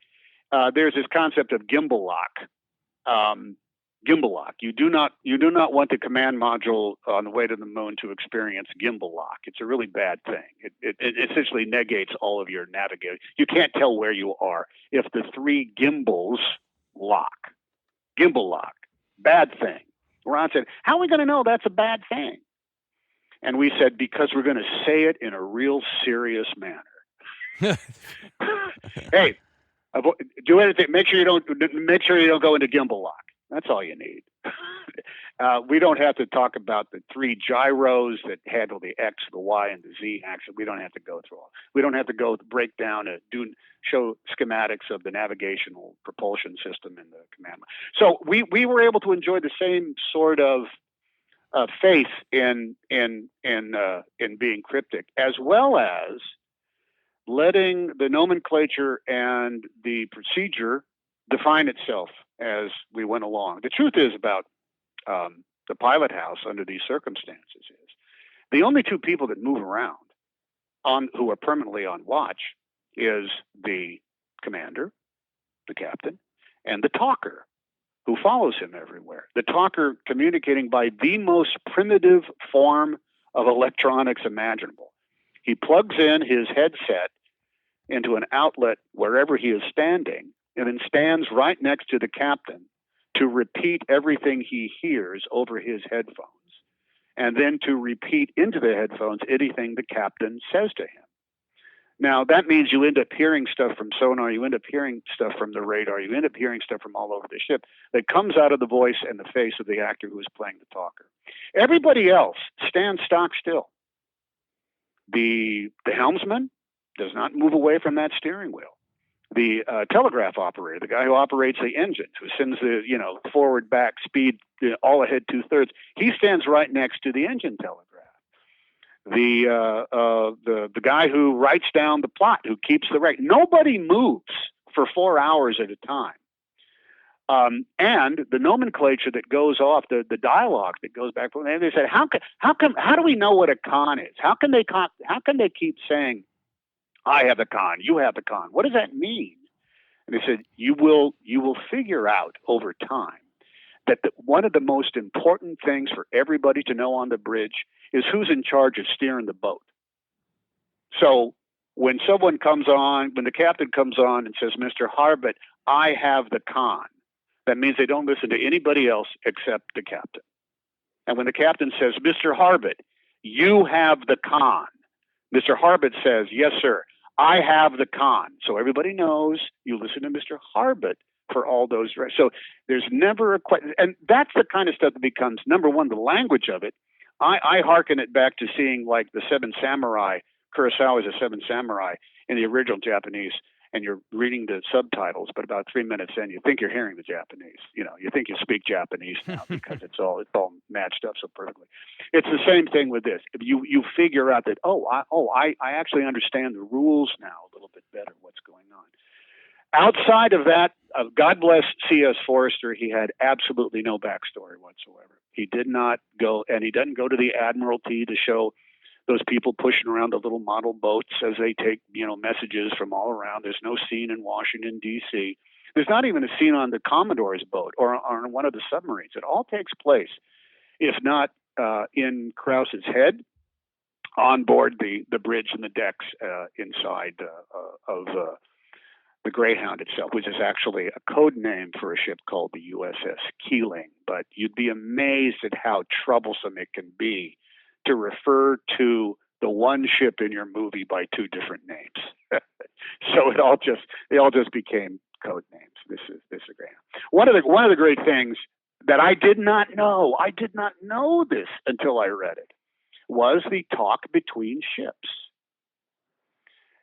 there's this concept of gimbal lock. Gimbal lock. You do not want the command module on the way to the moon to experience gimbal lock. It's a really bad thing. It essentially negates all of your navigation. You can't tell where you are if the three gimbals lock. Gimbal lock. Bad thing. Ron said, how are we going to know that's a bad thing? And we said, because we're going to say it in a real serious manner. Hey, do anything. Make sure you don't go into gimbal lock. That's all you need. We don't have to talk about the three gyros that handle the X, the Y, and the Z axis. We don't have to go through all. We don't have to break down show schematics of the navigational propulsion system in the command. So we were able to enjoy the same sort of faith in being cryptic, as well as letting the nomenclature and the procedure define itself as we went along. The truth is about the pilot house under these circumstances is the only two people that move around who are permanently on watch is the commander, the captain, and the talker who follows him everywhere. The talker communicating by the most primitive form of electronics imaginable. He plugs in his headset into an outlet wherever he is standing, and then stands right next to the captain to repeat everything he hears over his headphones, and then to repeat into the headphones anything the captain says to him. Now, that means you end up hearing stuff from sonar, you end up hearing stuff from the radar, you end up hearing stuff from all over the ship that comes out of the voice and the face of the actor who is playing the talker. Everybody else stands stock still. The helmsman does not move away from that steering wheel. The telegraph operator, the guy who operates the engines, who sends the forward, back, speed, all ahead 2/3, he stands right next to the engine telegraph. The guy who writes down the plot, who keeps the record. Nobody moves for 4 hours at a time. And the nomenclature that goes off, the dialogue that goes back, and they said, how do we know what a con is? How can they keep saying, I have the con, you have the con? What does that mean? And they said, you will figure out over time that one of the most important things for everybody to know on the bridge is who's in charge of steering the boat. So when the captain comes on and says, Mr. Harbut, I have the con, that means they don't listen to anybody else except the captain. And when the captain says, Mr. Harbut, you have the con, Mr. Harbut says, yes, sir, I have the con. So everybody knows you listen to Mr. Harbut for all those. So there's never a question. And that's the kind of stuff that becomes, number one, the language of it. I hearken it back to seeing like the Seven Samurai, Kurosawa's The Seven Samurai in the original Japanese, and you're reading the subtitles, but about 3 minutes in, you think you're hearing the Japanese. You think you speak Japanese now because it's all matched up so perfectly. It's the same thing with this. You figure out that I actually understand the rules now a little bit better. What's going on outside of that? God bless C.S. Forrester. He had absolutely no backstory whatsoever. He did not go, and he doesn't go to the Admiralty to show those people pushing around the little model boats as they take, messages from all around. There's no scene in Washington, D.C. There's not even a scene on the Commodore's boat or on one of the submarines. It all takes place, if not in Krause's head, on board the bridge and the decks inside of the Greyhound itself, which is actually a code name for a ship called the USS Keeling. But you'd be amazed at how troublesome it can be to refer to the one ship in your movie by two different names. So they all just became code names. This is Greyhound. One of the great things that I did not know this until I read it, was the talk between ships.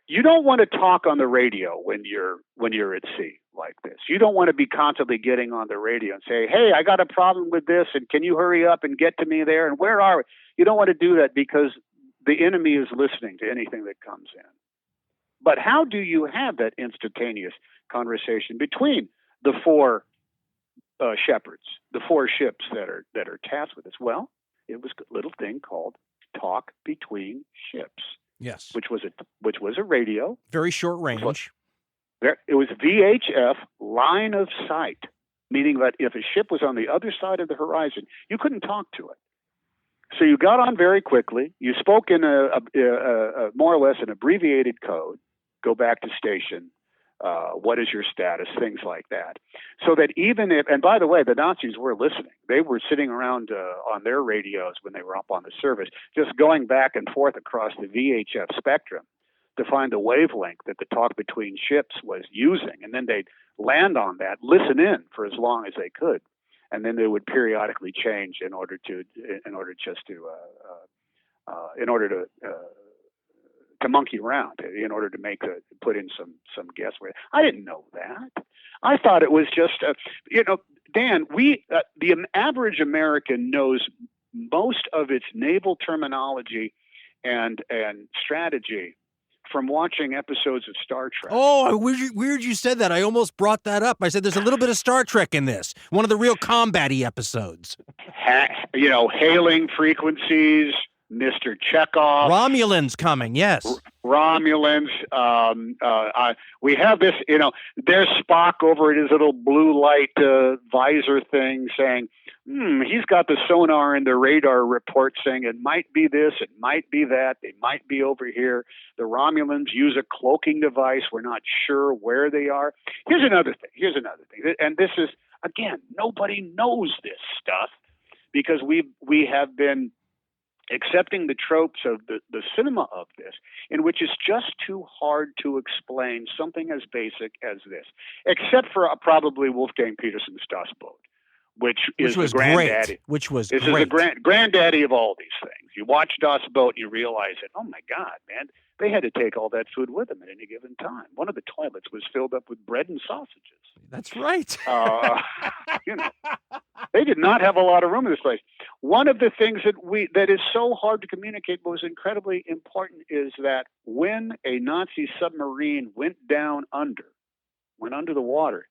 You don't want to talk on the radio when you're at sea like this. You don't want to be constantly getting on the radio and say, "Hey, I got a problem with this, and can you hurry up and get to me there? And where are we?" You don't want to do that because the enemy is listening to anything that comes in. But how do you have that instantaneous conversation between the four shepherds, the four ships that are tasked with this? Well, it was a little thing called talk between ships. Yes. Which was a radio. Very short range. It was VHF, line of sight, meaning that if a ship was on the other side of the horizon, you couldn't talk to it. So you got on very quickly. You spoke in a more or less an abbreviated code. Go back to station. What is your status? Things like that. So that even if, and by the way, the Nazis were listening. They were sitting around on their radios when they were up on the surface, just going back and forth across the VHF spectrum to find the wavelength that the talk between ships was using. And then they'd land on that, listen in for as long as they could. And then they would periodically change in order to monkey around, in order to put in some guesswork. I didn't know that. I thought it was just, Dan, the average American knows most of its naval terminology and strategy from watching episodes of Star Trek. Oh, weird you said that. I almost brought that up. I said there's a little bit of Star Trek in this. One of the real combat-y episodes. Hailing frequencies, Mr. Chekhov. Romulans coming, yes. Romulans. We have this, there's Spock over at his little blue light visor thing saying, he's got the sonar and the radar report saying it might be this, it might be that, they might be over here. The Romulans use a cloaking device. We're not sure where they are. Here's another thing. And this is, again, nobody knows this stuff because we have been accepting the tropes of the cinema of this, in which it's just too hard to explain something as basic as this, except for probably Wolfgang Petersen's Das Boot, which is the granddaddy. This is the granddaddy of all these things. You watch Das Boot, you realize that, oh my God, man, they had to take all that food with them at any given time. One of the toilets was filled up with bread and sausages. That's right. They did not have a lot of room in this place. One of the things that is so hard to communicate but was incredibly important is that when a Nazi submarine went under the water,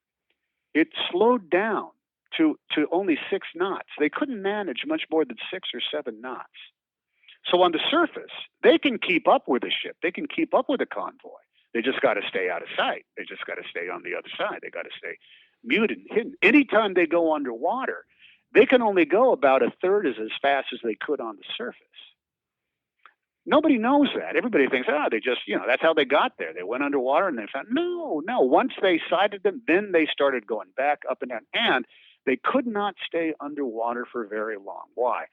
it slowed down to only 6 knots. They couldn't manage much more than 6 or 7 knots. So on the surface, they can keep up with a ship. They can keep up with a convoy. They just got to stay out of sight. They just got to stay on the other side. They got to stay muted and hidden. Anytime they go underwater, they can only go about a third as fast as they could on the surface. Nobody knows that. Everybody thinks, they just, that's how they got there. They went underwater and they found, no. Once they sighted them, then they started going back up and down. And they could not stay underwater for very long. Why?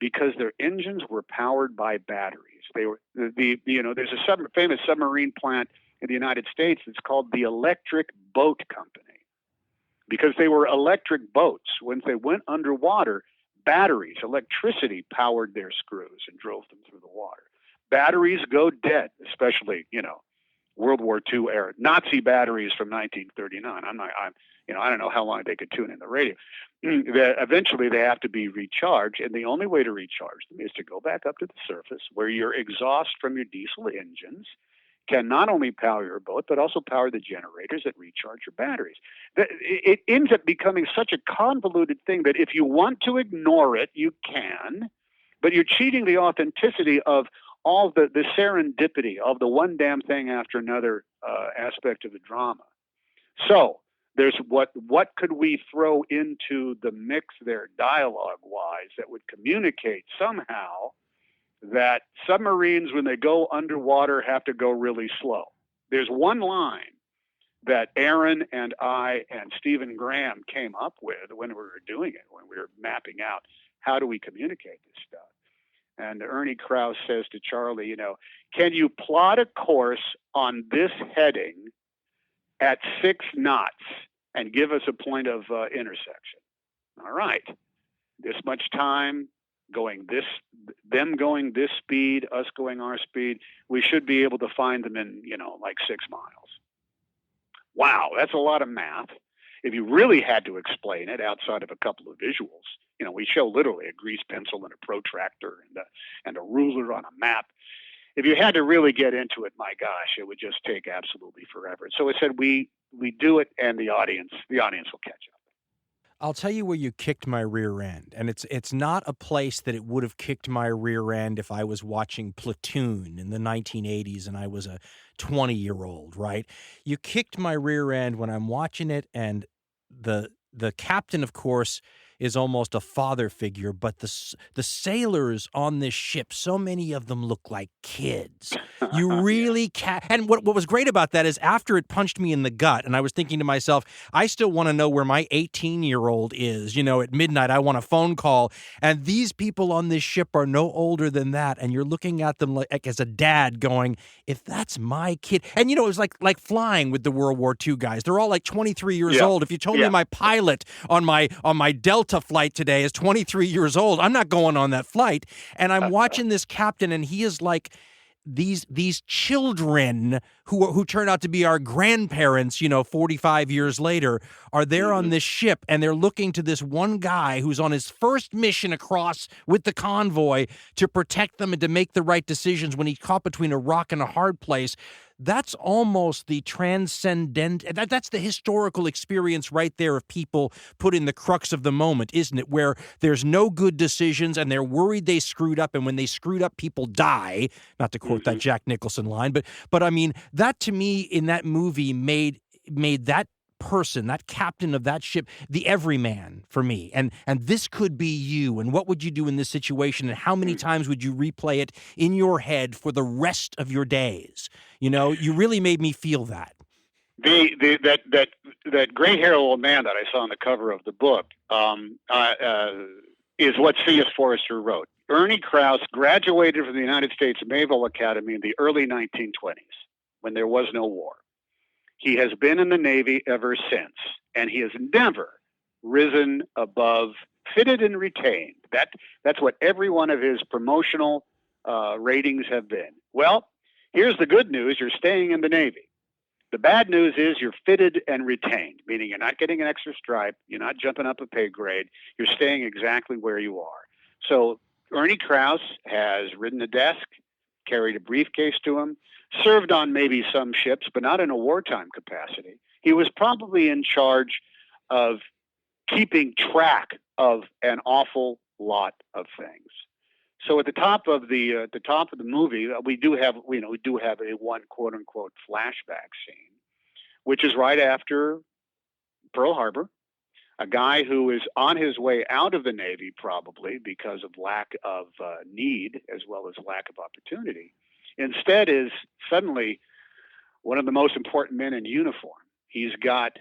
Because their engines were powered by batteries. They were there's a famous submarine plant in the United States that's called the Electric Boat Company, because they were electric boats. When they went underwater, batteries, electricity powered their screws and drove them through the water. Batteries go dead, especially World War II era Nazi batteries from 1939. I don't know how long they could tune in the radio. Eventually, they have to be recharged, and the only way to recharge them is to go back up to the surface, where your exhaust from your diesel engines can not only power your boat, but also power the generators that recharge your batteries. It ends up becoming such a convoluted thing that if you want to ignore it, you can, but you're cheating the authenticity of all the serendipity of the one damn thing after another aspect of the drama. So there's what could we throw into the mix there dialogue-wise that would communicate somehow that submarines, when they go underwater, have to go really slow. There's one line that Aaron and I and Stephen Graham came up with when we were doing it, when we were mapping out how do we communicate this stuff. And Ernie Krause says to Charlie, can you plot a course on this heading at 6 knots and give us a point of intersection? All right. This much time, them going this speed, us going our speed, we should be able to find them in, like 6 miles. Wow, that's a lot of math. If you really had to explain it outside of a couple of visuals, we show literally a grease pencil and a protractor and a ruler on a map. If you had to really get into it, my gosh, it would just take absolutely forever. So it said we do it, and the audience will catch up. I'll tell you where you kicked my rear end, and it's not a place that it would have kicked my rear end if I was watching Platoon in the 1980s and I was a 20-year-old, right? You kicked my rear end when I'm watching it, and the captain, of course, is almost a father figure, but the sailors on this ship, so many of them look like kids. You really and what was great about that is after it punched me in the gut, and I was thinking to myself, I still want to know where my 18-year-old is. At midnight, I want a phone call, and these people on this ship are no older than that, and you're looking at them like as a dad going, if that's my kid. And, it was like flying with the World War II guys. They're all like 23 years old. If you told me my pilot on my Delta flight today is 23 years old, I'm not going on that flight. And I'm watching this captain, and he is like these children who turn out to be our grandparents, 45 years later, are there on this ship, and they're looking to this one guy who's on his first mission across with the convoy to protect them and to make the right decisions when he's caught between a rock and a hard place. That's almost the transcendent, that's the historical experience right there of people put in the crux of the moment, isn't it? Where there's no good decisions and they're worried they screwed up, and when they screwed up, people die. Not to quote that Jack Nicholson line, but I mean, that to me in that movie made that person, that captain of that ship, the everyman for me. And this could be you. And what would you do in this situation? And how many times would you replay it in your head for the rest of your days? You really made me feel that. That gray-haired old man that I saw on the cover of the book is what C.S. Forrester wrote. Ernie Krause graduated from the United States Naval Academy in the early 1920s, when there was no war. He has been in the Navy ever since, and he has never risen above fitted and retained. That's what every one of his promotional ratings have been. Well, here's the good news. You're staying in the Navy. The bad news is you're fitted and retained, meaning you're not getting an extra stripe. You're not jumping up a pay grade. You're staying exactly where you are. So Ernie Krause has ridden a desk, carried a briefcase to him, served on maybe some ships, but not in a wartime capacity. He was probably in charge of keeping track of an awful lot of things. So at the top of the movie, we do have a one quote unquote flashback scene, which is right after Pearl Harbor. A guy who is on his way out of the Navy, probably because of lack of need as well as lack of opportunity, instead is suddenly one of the most important men in uniform. He's got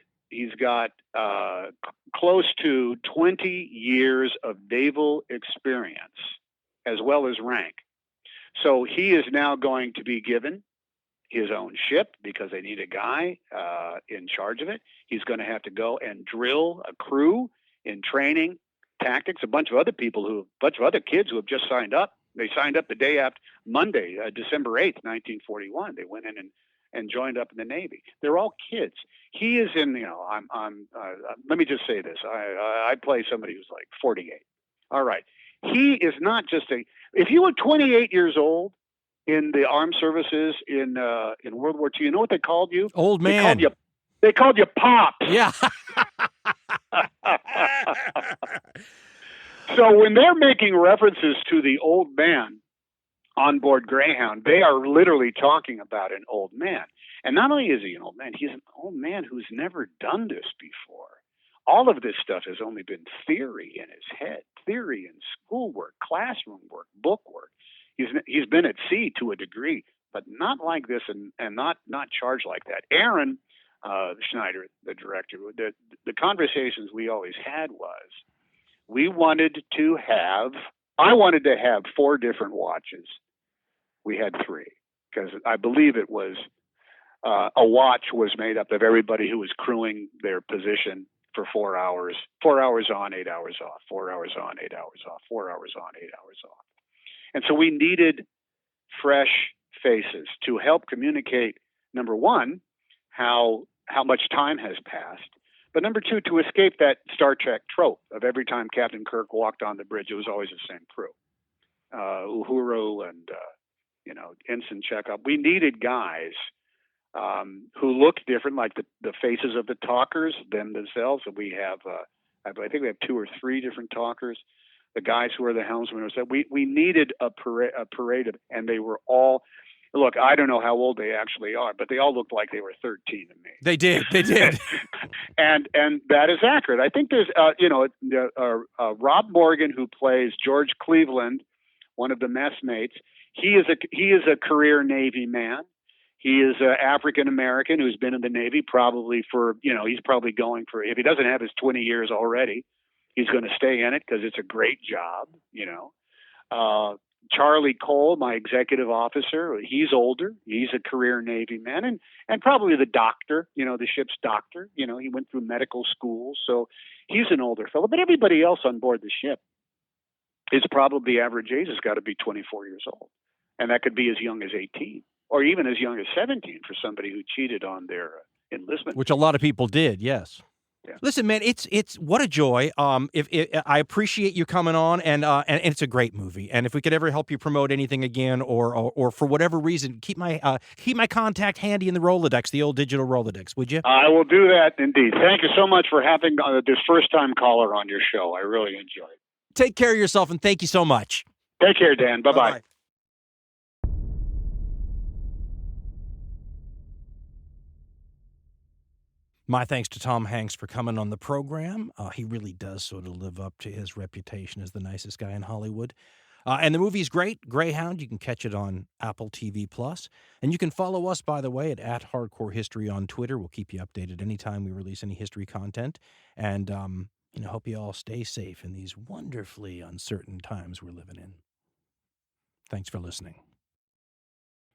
close to 20 years of naval experience as well as rank. So he is now going to be given his own ship because they need a guy in charge of it. He's going to have to go and drill a crew in training, tactics, a bunch of other kids who have just signed up. They signed up the day after Monday, December 8th, 1941. They went in and joined up in the Navy. They're all kids. He is in, let me just say this. I play somebody who's like 48. All right. He is not just if you were 28 years old in the armed services in World War II, you know what they called you? Old man. They called you Pops. Yeah. So when they're making references to the old man on board Greyhound, they are literally talking about an old man. And not only is he an old man, he's an old man who's never done this before. All of this stuff has only been theory in his head, theory and schoolwork, classroom work, book work. He's been at sea to a degree, but not like this and not charged like that. Aaron Schneider, the director. The conversations we always had was I wanted to have 4 different watches. We had 3 because I believe it was a watch was made up of everybody who was crewing their position for 4 hours, 4 hours on, 8 hours off, 4 hours on, 8 hours off, 4 hours on, 8 hours off. And so we needed fresh faces to help communicate, number one, how much time has passed, but number 2, to escape that Star Trek trope of every time Captain Kirk walked on the bridge, it was always the same crew. Uhuru and, Ensign Chekhov. We needed guys who looked different, like the faces of the talkers than themselves. And we have, I think we have 2 or 3 different talkers. The guys who are the helmsmen. We needed a parade of, and they were all, look, I don't know how old they actually are, but they all looked like they were 13 to me. They did. and that is accurate. I think there's, Rob Morgan, who plays George Cleveland, one of the messmates. He is a career Navy man. He is African American who's been in the Navy probably for, he's probably going for, if he doesn't have his 20 years already, he's going to stay in it because it's a great job, Charlie Cole, my executive officer, he's older. He's a career Navy man and probably the doctor, the ship's doctor. He went through medical school, so he's an older fellow. But everybody else on board the ship is probably, the average age has got to be 24 years old. And that could be as young as 18 or even as young as 17 for somebody who cheated on their enlistment. Which a lot of people did, yes. Yeah. Listen, man, it's what a joy. If I appreciate you coming on, and it's a great movie. And if we could ever help you promote anything again, or for whatever reason, keep my contact handy in the Rolodex, the old digital Rolodex, would you? I will do that indeed. Thank you so much for having this first-time caller on your show. I really enjoy it. Take care of yourself, and thank you so much. Take care, Dan. Bye-bye. Bye-bye. My thanks to Tom Hanks for coming on the program. He really does sort of live up to his reputation as the nicest guy in Hollywood. And the movie's great, Greyhound. You can catch it on Apple TV+. And you can follow us, by the way, at Hardcore History on Twitter. We'll keep you updated anytime we release any history content. And, hope you all stay safe in these wonderfully uncertain times we're living in. Thanks for listening.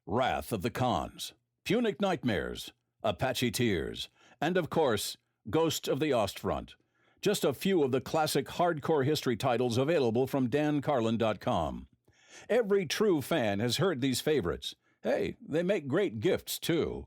Wrath of the Khans, Punic Nightmares, Apache Tears, and, of course, Ghost of the Ostfront. Just a few of the classic hardcore history titles available from dancarlin.com. Every true fan has heard these favorites. Hey, they make great gifts, too.